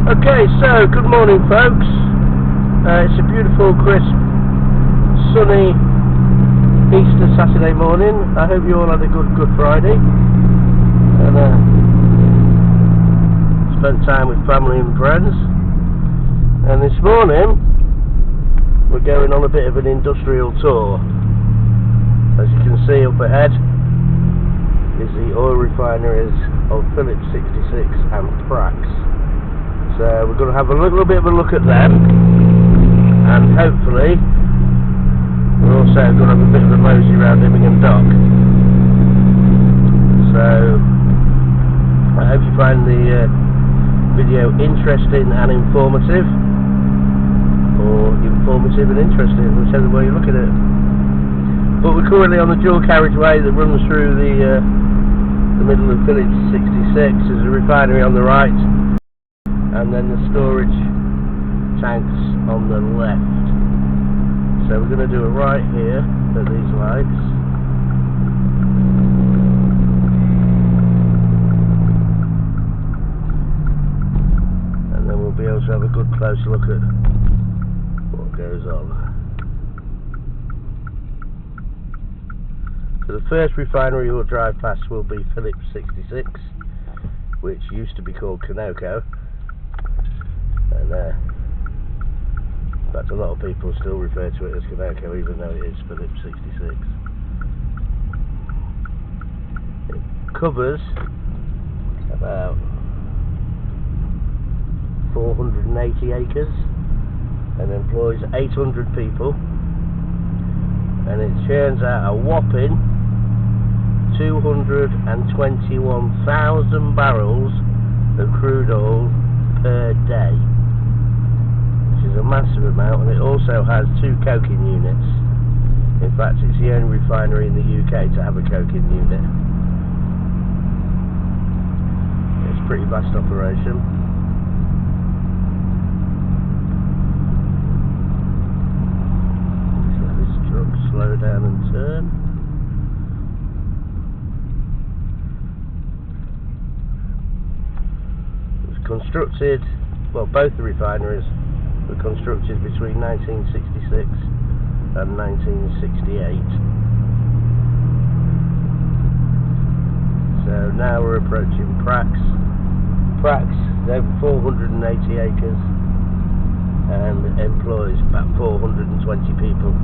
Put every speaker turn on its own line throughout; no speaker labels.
Okay, so good morning, folks. It's a beautiful, crisp, sunny Easter Saturday morning. I hope you all had a good Friday and spent time with family and friends. And this morning we're going on a bit of an industrial tour. As you can see up ahead is the oil refineries of Phillips 66 and Prax. So we're going to have a little bit of a look at them, and hopefully we're also going to have a bit of a mosey around Immingham dock. So I hope you find the video interesting and informative, or informative and interesting, whichever way you look at it. But we're currently on the dual carriageway that runs through the middle of Phillips 66. There's a refinery on the right, and then the storage tanks on the left. So we're going to do a right here at these lights. And then we'll be able to have a good close look at what goes on. So the first refinery we'll drive past will be Phillips 66, which used to be called Conoco. And in fact, a lot of people still refer to it as Conoco, even though it is Phillips 66. It covers about 480 acres and employs 800 people, and it churns out a whopping 221,000 barrels of crude oil per day, which is a massive amount. And it also has 2 coking units. In fact, it's the only refinery in the UK to have a coking unit. It's a pretty vast operation. So this truck slow down and turn. Constructed, well, both the refineries were constructed between 1966 and 1968. So now we're approaching Prax. Prax is over 480 acres and employs about 420 people.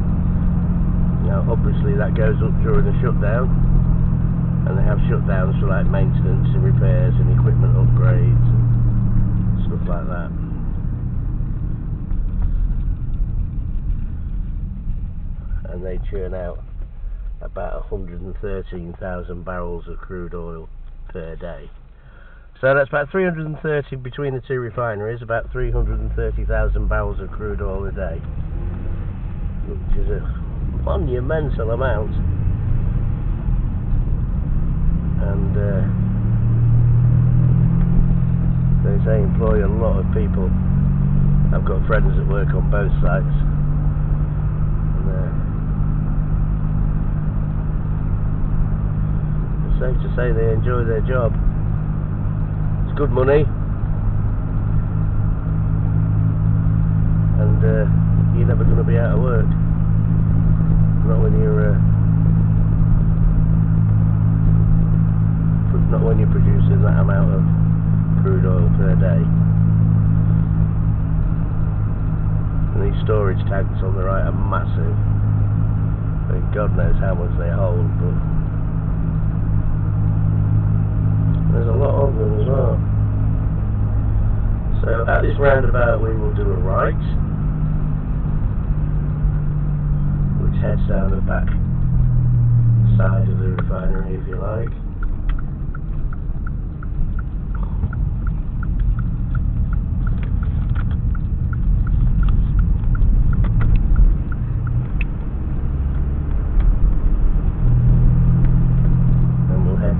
Now obviously that goes up during the shutdown, and they have shutdowns for like maintenance and repairs and equipment upgrades, stuff like that. And they churn out about 113,000 barrels of crude oil per day. So that's about 330 between the 2 refineries, about 330,000 barrels of crude oil a day, which is a monumental amount. And they employ a lot of people. I've got friends that work on both sites, and it's safe to say they enjoy their job. It's good money, and you're never going to be out of work. Not when you're producing that amount of crude oil per day. And these storage tanks on the right are massive. I mean, God knows how much they hold, but there's a lot of them as well. So at this roundabout we will do a right, which heads down the back side of the refinery, if you like.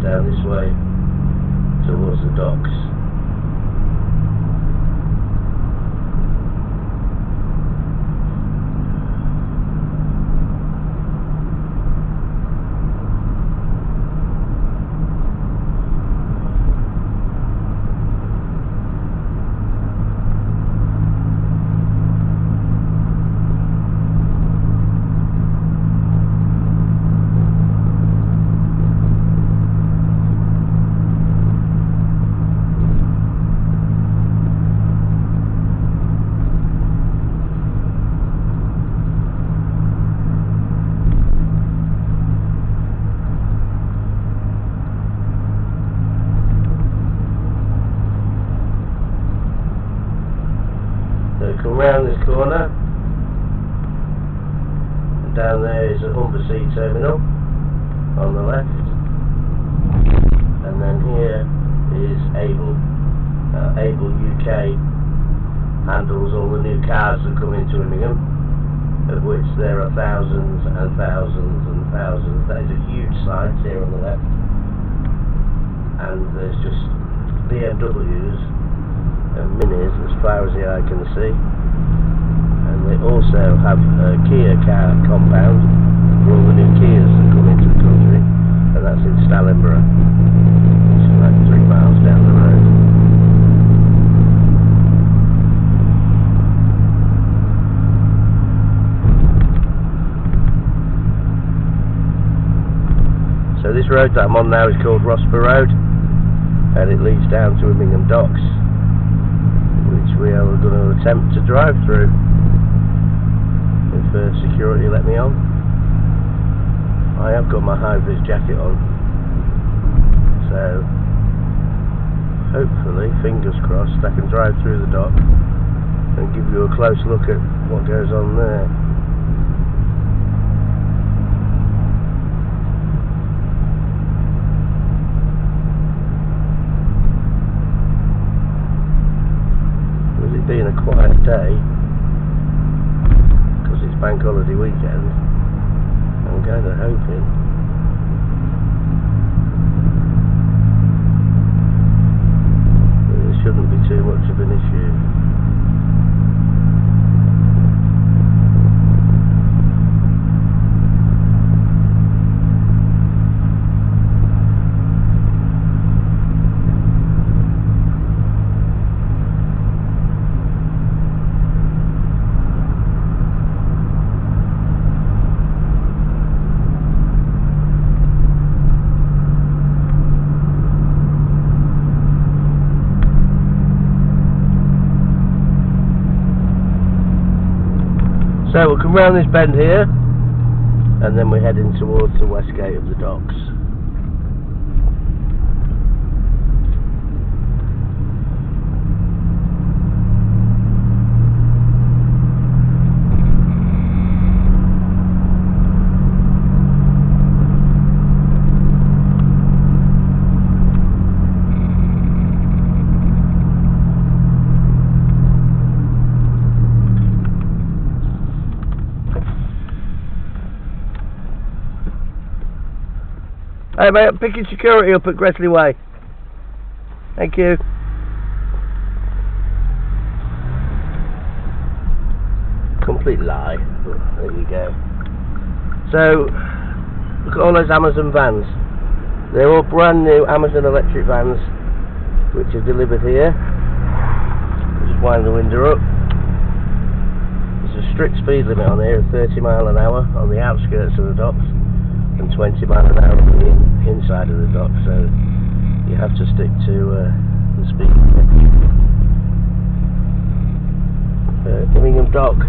Down this way towards the docks. come round this corner, and down there is a Humber Sea terminal on the left, and then here is Able. Able UK handles all the new cars that come into Immingham, of which there are thousands and thousands and thousands. That is a huge site here on the left, and there's just BMWs and Minis as far as the eye can see, and they also have a Kia car compound for all the new Kias that come into the country, and that's in Stallingborough, which is like 3 miles down the road. So this road that I'm on now is called Rossper Road, and it leads down to Immingham Docks, which we are going to attempt to drive through if security let me on. I have got my high-vis jacket on, so hopefully, fingers crossed, I can drive through the dock and give you a close look at what goes on there. Being a quiet day because it's bank holiday weekend, I'm kind of hoping that there shouldn't be too much of an issue. So we'll come round this bend here, and then we're heading towards the west gate of the docks. Hey mate, I'm picking security up at Gresley Way. Thank you. Complete lie, but there you go. So, look at all those Amazon vans. They're all brand new Amazon electric vans, which are delivered here. Just wind the window up. There's a strict speed limit on here of 30 miles an hour on the outskirts of the docks, and 20 miles an hour on the inside of the dock, so you have to stick to the speed limit. Immingham Dock.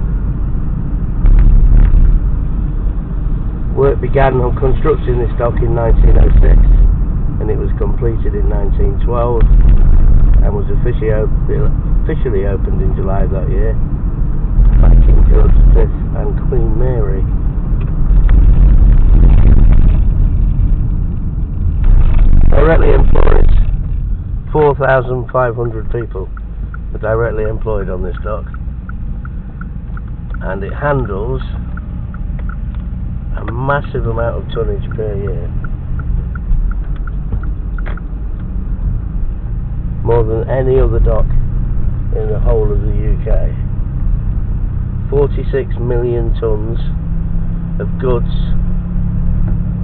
Work began on constructing this dock in 1906, and it was completed in 1912, and was officially opened in July of that year by King George V and Queen Mary. Directly employs 4,500 people are directly employed on this dock, and it handles a massive amount of tonnage per year, more than any other dock in the whole of the UK. 46 million tonnes of goods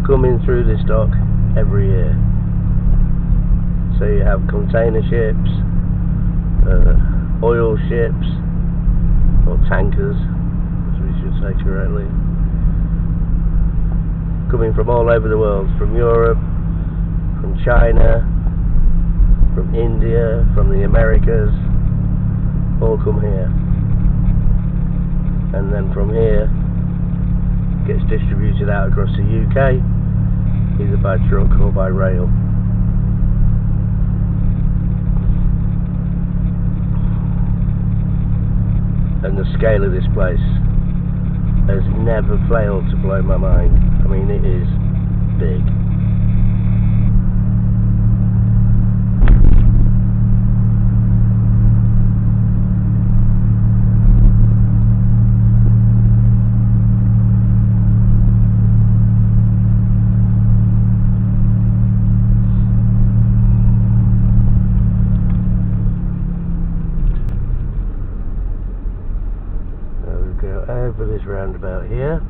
coming through this dock every year. So you have container ships, oil ships, or tankers, as we should say correctly, coming from all over the world, from Europe, from China, from India, from the Americas, all come here. And then from here, gets distributed out across the UK, either by truck or by rail. and the scale of this place has never failed to blow my mind. I mean, it is big. Over this roundabout here,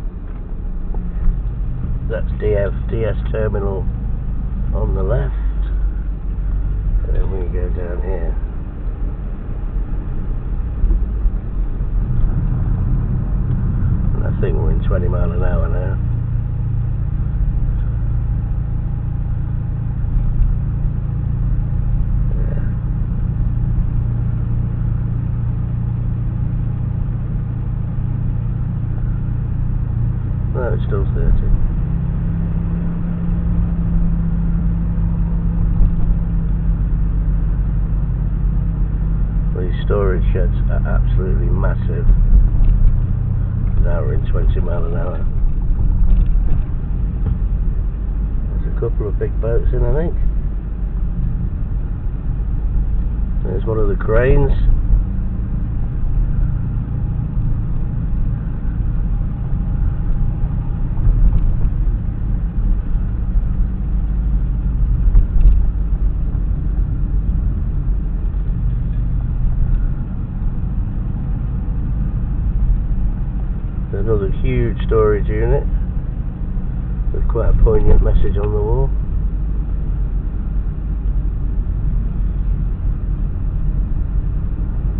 that's DS terminal on the left, and then we go down here. And I think we're in 20 mile an hour now. No, it's still 30. These storage sheds are absolutely massive. Now we're in 20 mile an hour. There's a couple of big boats in, I think. There's one of the cranes. Another huge storage unit with quite a poignant message on the wall.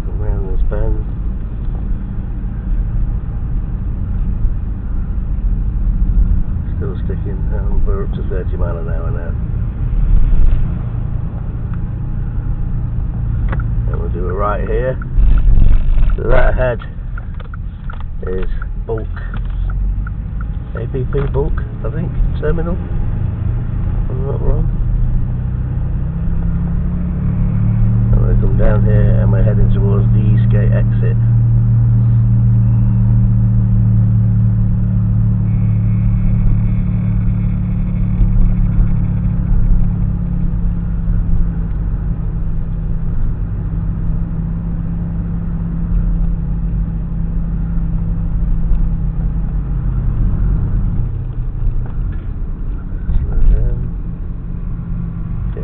Around this bend. Still sticking, and we're up to 30 mile an hour now. And we'll do a right here. So that ahead is bulk, ABP bulk, I think, terminal, if I'm not wrong. And we come down here and we're heading towards the Eastgate exit.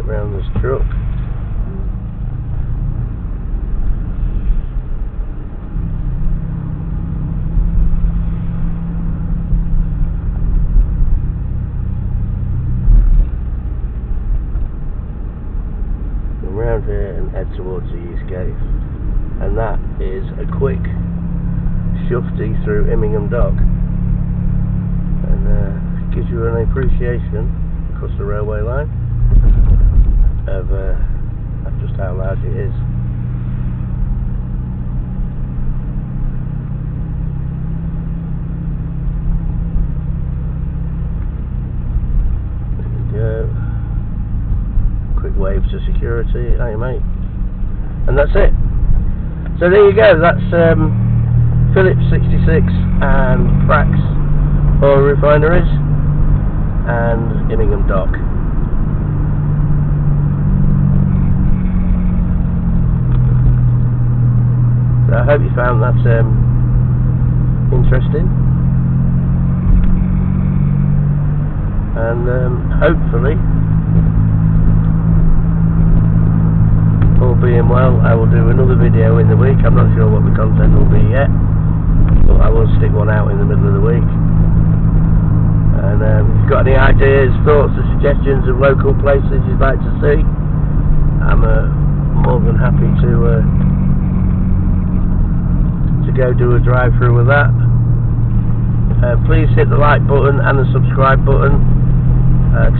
Around this truck. Around here and head towards the Eastgate, and that is a quick shufty through Immingham Dock, and gives you an appreciation across the railway line of just how large it is. There we go. Quick wave to security. Hey mate. And that's it. So there you go. That's Phillips 66 and Prax Oil Refineries and Immingham Dock. So I hope you found that interesting, and hopefully, all being well, I will do another video in the week. I'm not sure what the content will be yet, but I will stick one out in the middle of the week. And if you've got any ideas, thoughts or suggestions of local places you'd like to see, I'm more than happy to go do a drive through with that. Please hit the like button and the subscribe button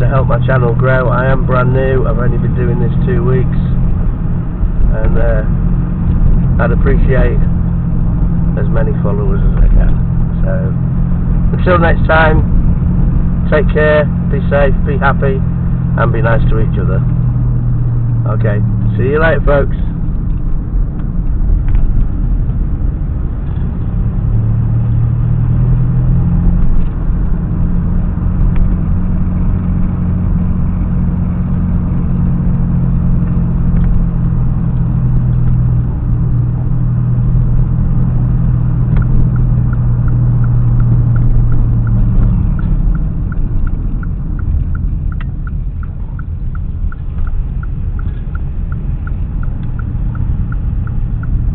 to help my channel grow. I am brand new, I've only been doing this 2 weeks, and I'd appreciate as many followers as I can. So until next time, take care, be safe, be happy, and be nice to each other. Okay, see you later folks.